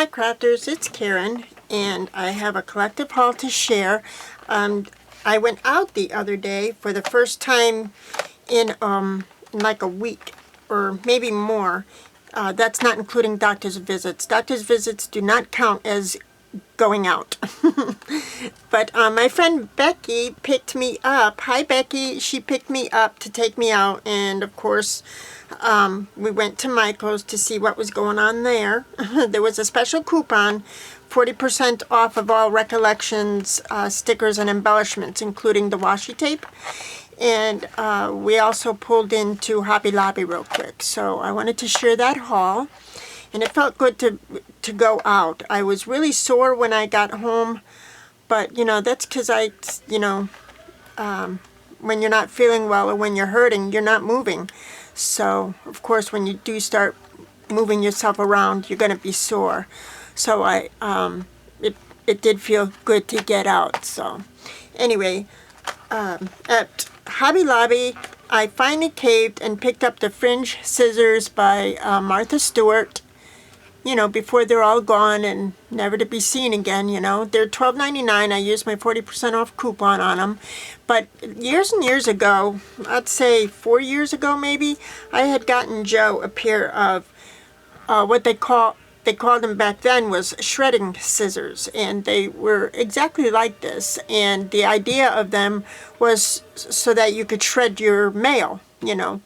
Hi crafters, it's Karen, and I have a collective haul to share. I went out the other day for the first time in like a week or maybe more. That's not including doctor's visits. Doctor's visits do not count as going out. But my friend Becky picked me up. Hi Becky, she picked me up to take me out, and of course we went to Michael's to see what was going on there. There was a special coupon, 40% off of all Recollections stickers and embellishments, including the washi tape. And we also pulled into Hobby Lobby real quick. So I wanted to share that haul. And it felt good to go out. I was really sore when I got home. But, you know, that's because when you're not feeling well or when you're hurting, you're not moving. So, of course, when you do start moving yourself around, you're going to be sore. So it did feel good to get out. So, anyway, at Hobby Lobby, I finally caved and picked up the fringe scissors by Martha Stewart. You know, before they're all gone and never to be seen again, you know. They're $12.99. I used my 40% off coupon on them. But years and years ago, I'd say 4 years ago maybe, I had gotten Joe a pair of what they called them back then was shredding scissors. And they were exactly like this. And the idea of them was so that you could shred your mail, you know,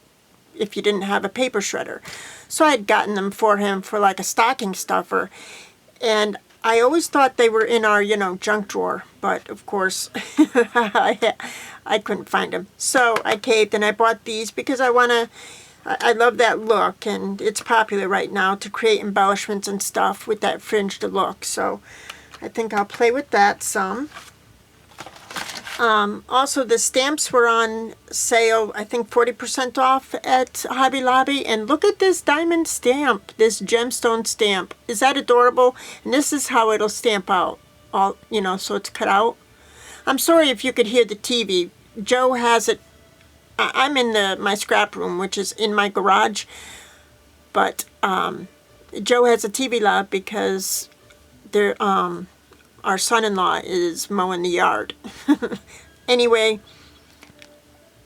if you didn't have a paper shredder. So I had gotten them for him for like a stocking stuffer. And I always thought they were in our, you know, junk drawer. But, of course, I couldn't find them. So I caved and I bought these because I love that look. And it's popular right now to create embellishments and stuff with that fringed look. So I think I'll play with that some. Also, the stamps were on sale, I think 40% off at Hobby Lobby. And look at this diamond stamp, this gemstone stamp. Is that adorable? And this is how it'll stamp out, all, you know, so it's cut out. I'm sorry if you could hear the TV. Joe has it. I'm in my scrap room, which is in my garage. But Joe has a TV lab because they're our son-in-law is mowing the yard. Anyway,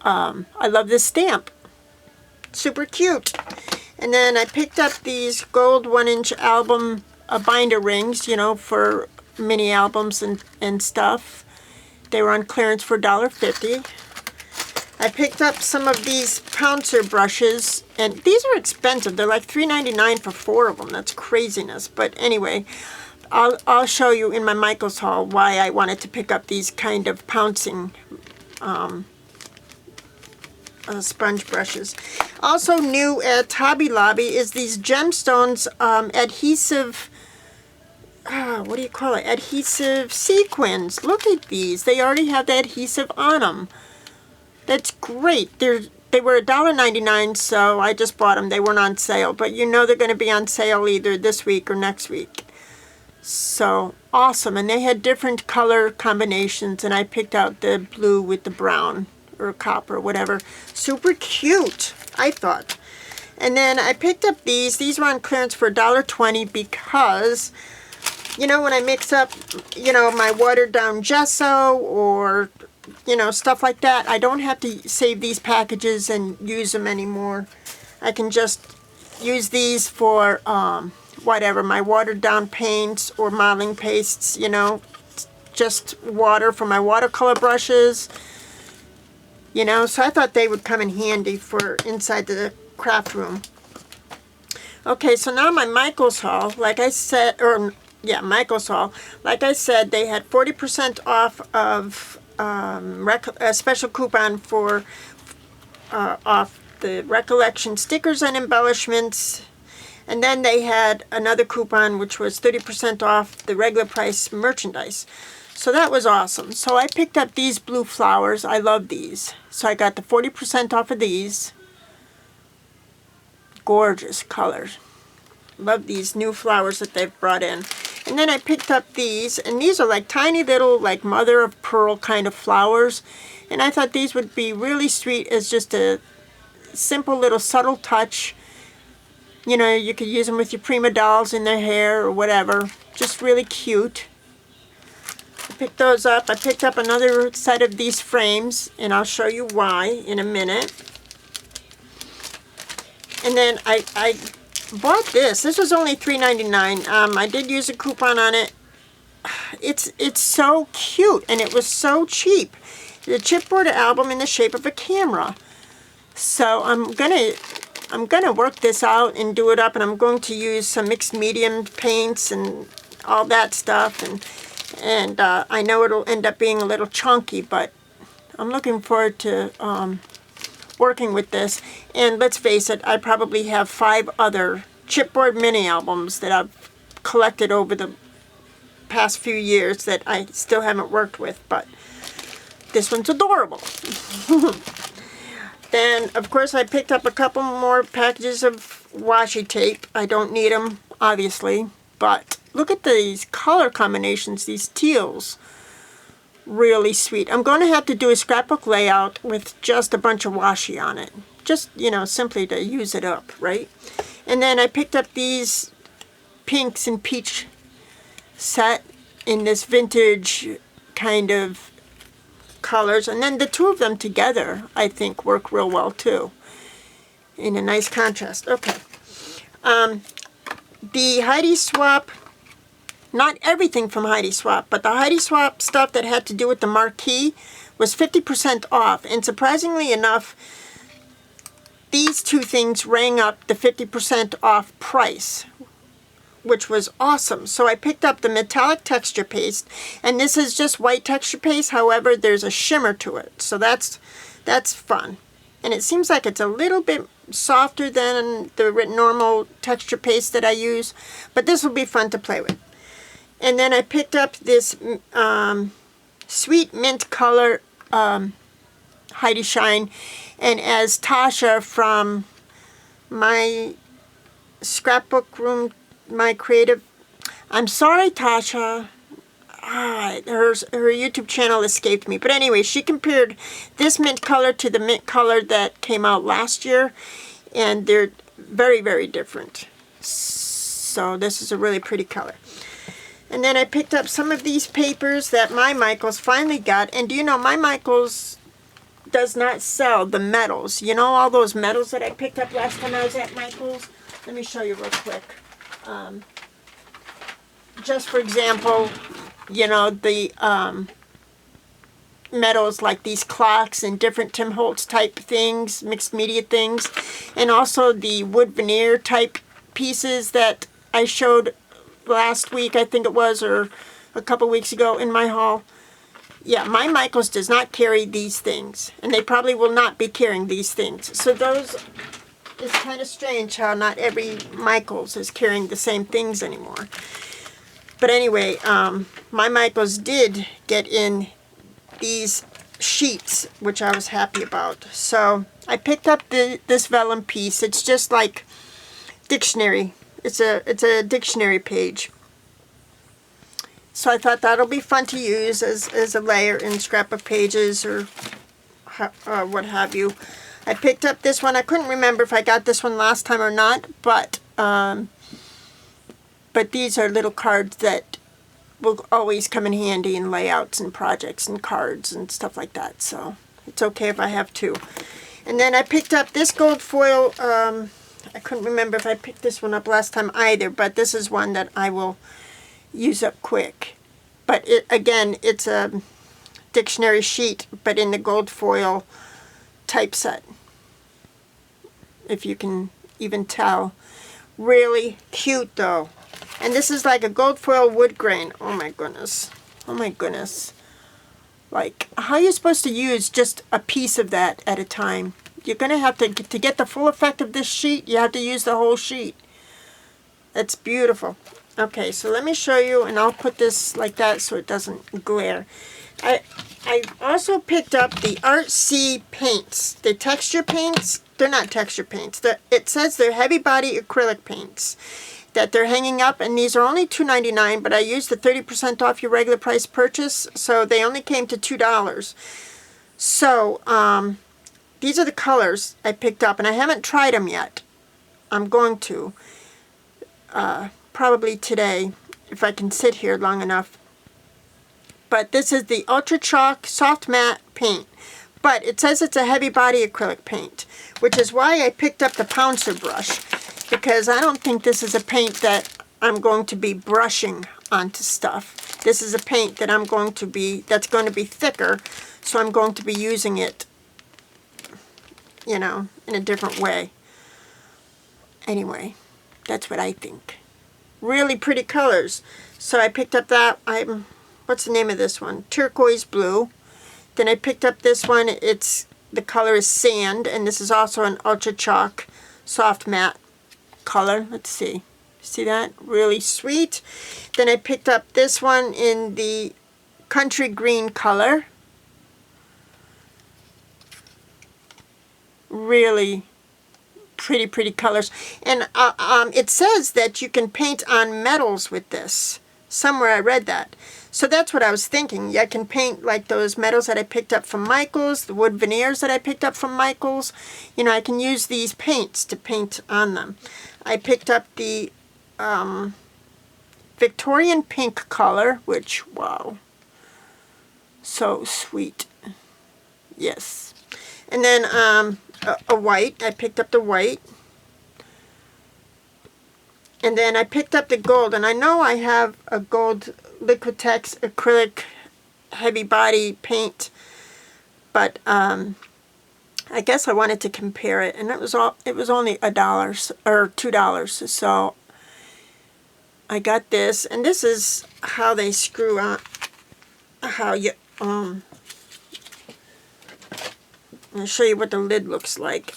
I love this stamp. Super cute. And then I picked up these gold 1-inch album binder rings, you know, for mini albums and stuff. They were on clearance for $1.50. I picked up some of these pouncer brushes, and these are expensive. They're like $3.99 for 4 of them. That's craziness. But anyway, I'll show you in my Michael's haul why I wanted to pick up these kind of pouncing sponge brushes. Also new at Hobby Lobby is these gemstones adhesive, what do you call it? Adhesive sequins. Look at these. They already have the adhesive on them. That's great. They were $1.99, so I just bought them. They weren't on sale, but you know they're going to be on sale either this week or next week. So awesome. And they had different color combinations, and I picked out the blue with the brown or copper, whatever. Super cute, I thought. And then I picked up these. These were on clearance for $1.20 because, you know, when I mix up, you know, my watered down gesso or, you know, stuff like that, I don't have to save these packages and use them anymore. I can just use these for whatever, my watered down paints or modeling pastes, you know, just water for my watercolor brushes, you know, so I thought they would come in handy for inside the craft room. Okay, so now my Michael's haul, like I said, Michael's haul, like I said, they had 40% off of a special coupon for off the Recollection stickers and embellishments. And then they had another coupon which was 30% off the regular price merchandise. So that was awesome. So I picked up these blue flowers. I love these. So I got the 40% off of these. Gorgeous colors. Love these new flowers that they've brought in. And then I picked up these. And these are like tiny little like mother of pearl kind of flowers. And I thought these would be really sweet as just a simple little subtle touch You know, you could use them with your prima dolls in their hair or whatever. Just really cute. I picked those up. I picked up another set of these frames, and I'll show you why in a minute. And then I bought this. This was only $3.99. I did use a coupon on it. It's so cute, and it was so cheap. The chipboard album in the shape of a camera. So I'm gonna work this out and do it up, and I'm going to use some mixed medium paints and all that stuff, and I know it'll end up being a little chunky, but I'm looking forward to working with this. And let's face it, I probably have 5 other chipboard mini albums that I've collected over the past few years that I still haven't worked with, but this one's adorable. Then, of course, I picked up a couple more packages of washi tape. I don't need them, obviously, but look at these color combinations, these teals. Really sweet. I'm going to have to do a scrapbook layout with just a bunch of washi on it. Just, you know, simply to use it up, right? And then I picked up these pinks and peach set in this vintage kind of colors, and then the two of them together I think work real well too in a nice contrast. Okay, the Heidi Swap, not everything from Heidi Swap, but the Heidi Swap stuff that had to do with the marquee was 50% off, and surprisingly enough, these two things rang up the 50% off price, which was awesome. So I picked up the metallic texture paste, and this is just white texture paste. However, there's a shimmer to it, so that's fun. And it seems like it's a little bit softer than the normal texture paste that I use, but this will be fun to play with. And then I picked up this sweet mint color Heidi Shine, and as Tasha from my scrapbook room, my creative, I'm sorry Tasha, her YouTube channel escaped me, but anyway, she compared this mint color to the mint color that came out last year, and they're very, very different. So this is a really pretty color. And then I picked up some of these papers that my Michaels finally got, and do you know, my Michaels does not sell the metals. You know, all those metals that I picked up last time I was at Michaels? Let me show you real quick. Just for example, you know, the metals like these clocks and different Tim Holtz type things, mixed media things, and also the wood veneer type pieces that I showed last week, I think it was, or a couple weeks ago in my haul. Yeah, my Michaels does not carry these things, and they probably will not be carrying these things. So those, it's kind of strange how not every Michaels is carrying the same things anymore. But anyway, my Michaels did get in these sheets, which I was happy about. So I picked up this vellum piece. It's just like dictionary. It's a dictionary page. So I thought that'll be fun to use as a layer in scrapbook pages or what have you. I picked up this one. I couldn't remember if I got this one last time or not, but these are little cards that will always come in handy in layouts and projects and cards and stuff like that. So it's okay if I have two. And then I picked up this gold foil. I couldn't remember if I picked this one up last time either, but this is one that I will use up quick. But again, it's a dictionary sheet, but in the gold foil typeset, if you can even tell. Really cute though. And this is like a gold foil wood grain. Oh my goodness. Oh my goodness. Like, how are you supposed to use just a piece of that at a time? You're going to have to get the full effect of this sheet, you have to use the whole sheet. That's beautiful. Okay, so let me show you, and I'll put this like that so it doesn't glare. I also picked up the Artsy paints. The texture paints, they're not texture paints. It says they're heavy body acrylic paints that they're hanging up, and these are only $2.99, but I used the 30% off your regular price purchase, so they only came to $2. So, these are the colors I picked up, and I haven't tried them yet. I'm going to, probably today, if I can sit here long enough. But this is the Ultra Chalk Soft Matte Paint. But it says it's a heavy body acrylic paint, which is why I picked up the Pouncer brush, because I don't think this is a paint that I'm going to be brushing onto stuff. This is a paint that that's going to be thicker, so I'm going to be using it, you know, in a different way. Anyway, that's what I think. Really pretty colors. So I picked up that, what's the name of this one? Turquoise Blue. Then I picked up this one. The color is Sand, and this is also an Ultra Chalk Soft Matte color. Let's see. See that? Really sweet. Then I picked up this one in the Country Green color. Really pretty colors. And it says that you can paint on metals with this. Somewhere I read that. So that's what I was thinking. I can paint like those metals that I picked up from Michael's, the wood veneers that I picked up from Michael's. You know, I can use these paints to paint on them. I picked up the Victorian pink color, which, wow, so sweet. Yes. And then a white. I picked up the white. And then I picked up the gold, and I know I have a gold Liquitex acrylic heavy body paint, but I guess I wanted to compare it, and it was only $1 or $2, so I got this, and this is how they screw on, how you I'll show you what the lid looks like.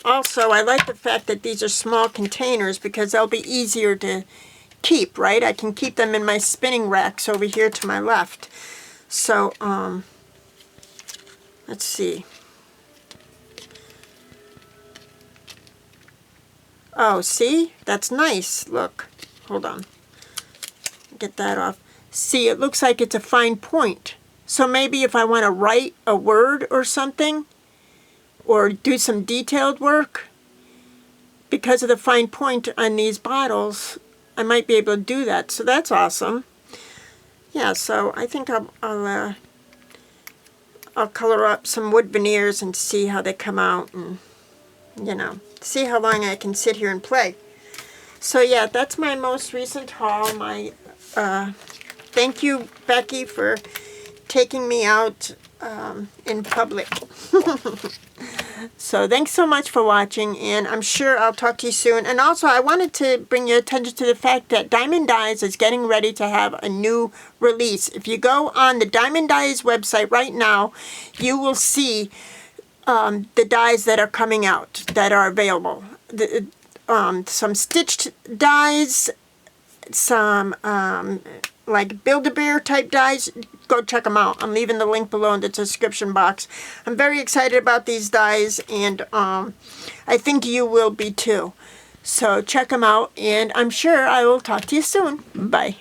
Also, I like the fact that these are small containers because they'll be easier to keep, right? I can keep them in my spinning racks over here to my left. So, let's see. Oh, see? That's nice. Look. Hold on. Get that off. See, it looks like it's a fine point. So maybe if I want to write a word or something, or do some detailed work, because of the fine point on these bottles, I might be able to do that. So that's awesome. Yeah, so I think I'll color up some wood veneers and see how they come out, and, you know, see how long I can sit here and play. So yeah, that's my most recent haul. Thank you, Becky, for taking me out in public. So thanks so much for watching, and I'm sure I'll talk to you soon. And also, I wanted to bring your attention to the fact that Diamond Dyes is getting ready to have a new release. If you go on the Diamond Dyes website right now, you will see the dyes that are coming out, that are available. Some stitched dyes, some like Build-A-Bear type dyes. Go check them out. I'm leaving the link below in the description box. I'm very excited about these dyes, and I think you will be too. So check them out, and I'm sure I will talk to you soon. Bye.